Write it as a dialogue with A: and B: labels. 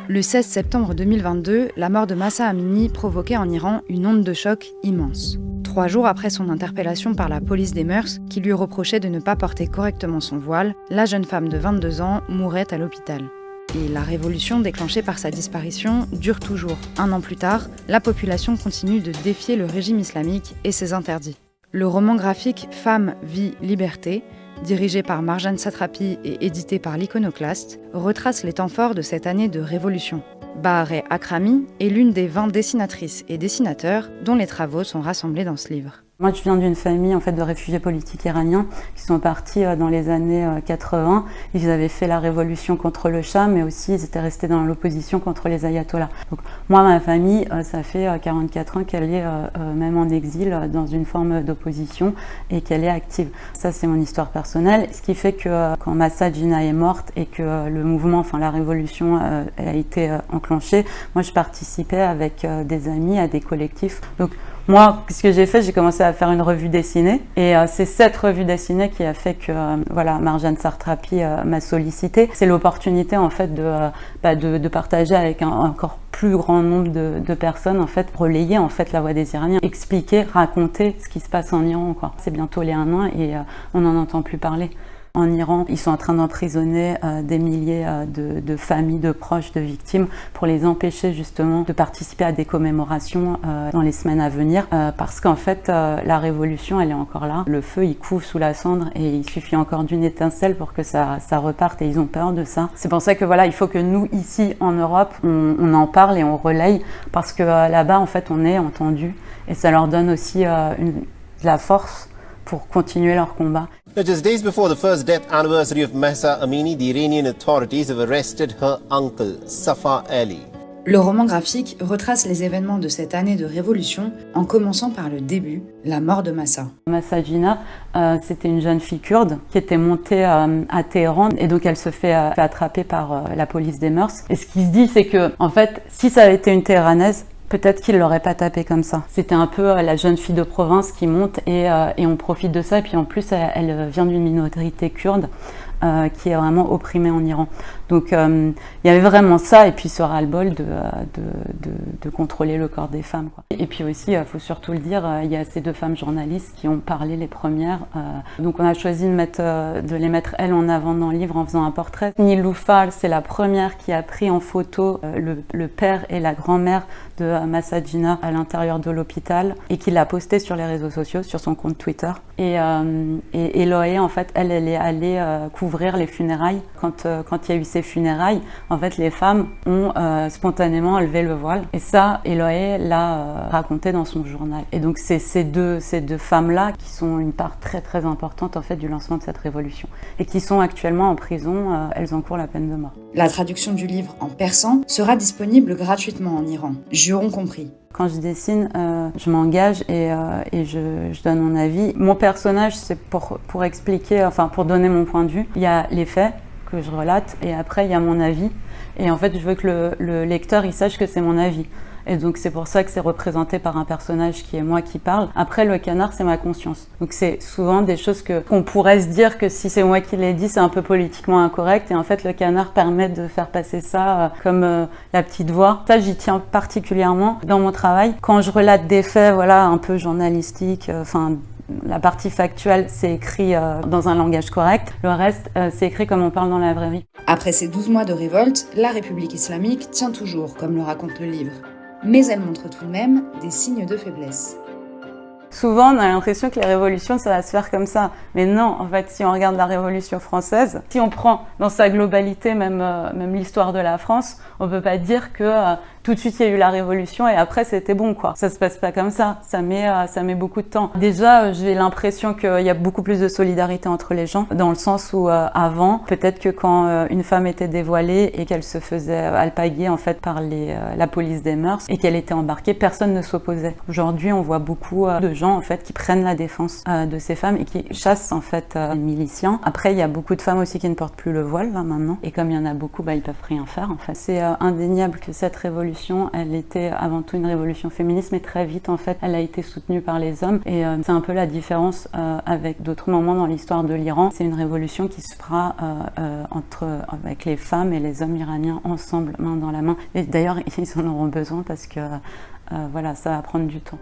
A: Le 16 septembre 2022, la mort de Mahsa Amini provoquait en Iran une onde de choc immense. 3 jours après son interpellation par la police des mœurs, qui lui reprochait de ne pas porter correctement son voile, la jeune femme de 22 ans mourait à l'hôpital. Et la révolution déclenchée par sa disparition dure toujours. 1 an plus tard, la population continue de défier le régime islamique et ses interdits. Le roman graphique Femme, vie, liberté, dirigé par Marjane Satrapi et édité par l'Iconoclaste, retrace les temps forts de cette année de révolution. Bahareh Akrami est l'une des 20 dessinatrices et dessinateurs dont les travaux sont rassemblés dans ce livre.
B: Moi, je viens d'une famille de réfugiés politiques iraniens qui sont partis dans les années 80. Ils avaient fait la révolution contre le Shah, mais aussi ils étaient restés dans l'opposition contre les ayatollahs. Donc, moi, ma famille, ça fait 44 ans qu'elle est même en exil dans une forme d'opposition et qu'elle est active. Ça, c'est mon histoire personnelle. Ce qui fait que quand Mahsa Jina est morte et que le mouvement, la révolution a été enclenchée, moi, je participais avec des amis à des collectifs. Donc, moi, ce que j'ai fait, j'ai commencé à faire une revue dessinée et c'est cette revue dessinée qui a fait que Marjane Satrapi m'a sollicité. C'est l'opportunité en fait de partager avec un encore plus grand nombre de personnes, relayer la voix des Iraniens, expliquer, raconter ce qui se passe en Iran, quoi. C'est bientôt les 1 an et on n'en entend plus parler. En Iran, ils sont en train d'emprisonner des milliers de familles, de proches, de victimes pour les empêcher justement de participer à des commémorations dans les semaines à venir parce qu'en fait, la révolution, elle est encore là. Le feu, il couve sous la cendre et il suffit encore d'une étincelle pour que ça reparte et ils ont peur de ça. C'est pour ça que il faut que nous, ici en Europe, on en parle et on relaye parce que là-bas, en fait, on est entendu et ça leur donne aussi de la force pour continuer leur combat.
C: Just days before the first death anniversary of Mahsa Amini, the Iranian authorities have arrested her uncle, Safa Ali.
A: Le roman graphique retrace les événements de cette année de révolution en commençant par le début, la mort de Mahsa.
B: Mahsa Jina, c'était une jeune fille kurde qui était montée à Téhéran et donc elle se fait attraper par la police des mœurs. Et ce qui se dit, c'est que en fait, si ça avait été une Téhéranaise, peut-être qu'il l'aurait pas tapé comme ça. C'était un peu la jeune fille de province qui monte et on profite de ça. Et puis en plus, elle vient d'une minorité kurde qui est vraiment opprimée en Iran. Donc il y avait vraiment ça et puis ce ras-le-bol de contrôler le corps des femmes, quoi. Et puis aussi, il faut surtout le dire, il y a ces 2 femmes journalistes qui ont parlé les premières. Donc on a choisi de les mettre elles en avant dans le livre en faisant un portrait. Niloufar, c'est la première qui a pris en photo le père et la grand-mère de Mahsa Jina à l'intérieur de l'hôpital et qui l'a posté sur les réseaux sociaux, sur son compte Twitter. Et Eloé, en fait, elle est allée couvrir les funérailles. Quand il y a eu ces funérailles, en fait, les femmes ont spontanément enlevé le voile. Et ça, Eloé l'a raconté dans son journal. Et donc, c'est ces deux femmes-là qui sont une part très, très importante, en fait, du lancement de cette révolution. Et qui sont actuellement en prison, elles encourent la peine de mort.
A: La traduction du livre en persan sera disponible gratuitement en Iran, jurons compris.
B: Quand je dessine, je m'engage et je donne mon avis. Mon personnage, c'est pour expliquer, pour donner mon point de vue. Il y a les faits que je relate et après, il y a mon avis. Et en fait, je veux que le lecteur, il sache que c'est mon avis. Et donc, c'est pour ça que c'est représenté par un personnage qui est moi qui parle. Après, le canard, c'est ma conscience. Donc, c'est souvent des choses qu'on pourrait se dire que si c'est moi qui l'ai dit, c'est un peu politiquement incorrect. Et en fait, le canard permet de faire passer ça comme la petite voix. Ça, j'y tiens particulièrement dans mon travail. Quand je relate des faits, un peu journalistiques, la partie factuelle, c'est écrit dans un langage correct. Le reste, c'est écrit comme on parle dans la vraie vie.
A: Après ces 12 mois de révolte, la République islamique tient toujours, comme le raconte le livre. Mais elle montre tout de même des signes de faiblesse.
B: Souvent, on a l'impression que les révolutions, ça va se faire comme ça. Mais non, en fait, si on regarde la Révolution française, si on prend dans sa globalité même l'histoire de la France, on peut pas dire que tout de suite il y a eu la Révolution et après c'était bon, quoi. Ça se passe pas comme ça. Ça met beaucoup de temps. Déjà, j'ai l'impression qu'il y a beaucoup plus de solidarité entre les gens, dans le sens où avant, peut-être que quand une femme était dévoilée et qu'elle se faisait alpaguer en fait par la police des mœurs et qu'elle était embarquée, personne ne s'opposait. Aujourd'hui, on voit beaucoup de gens en fait qui prennent la défense de ces femmes et qui chassent en fait les miliciens. Après, il y a beaucoup de femmes aussi qui ne portent plus le voile là maintenant et comme il y en a beaucoup, ils peuvent rien faire. En fait, c'est indéniable que cette révolution révolution, elle était avant tout une révolution féministe, mais très vite en fait, elle a été soutenue par les hommes. Et c'est un peu la différence avec d'autres moments dans l'histoire de l'Iran. C'est une révolution qui se fera avec les femmes et les hommes iraniens ensemble, main dans la main. Et d'ailleurs, ils en auront besoin parce que voilà, ça va prendre du temps.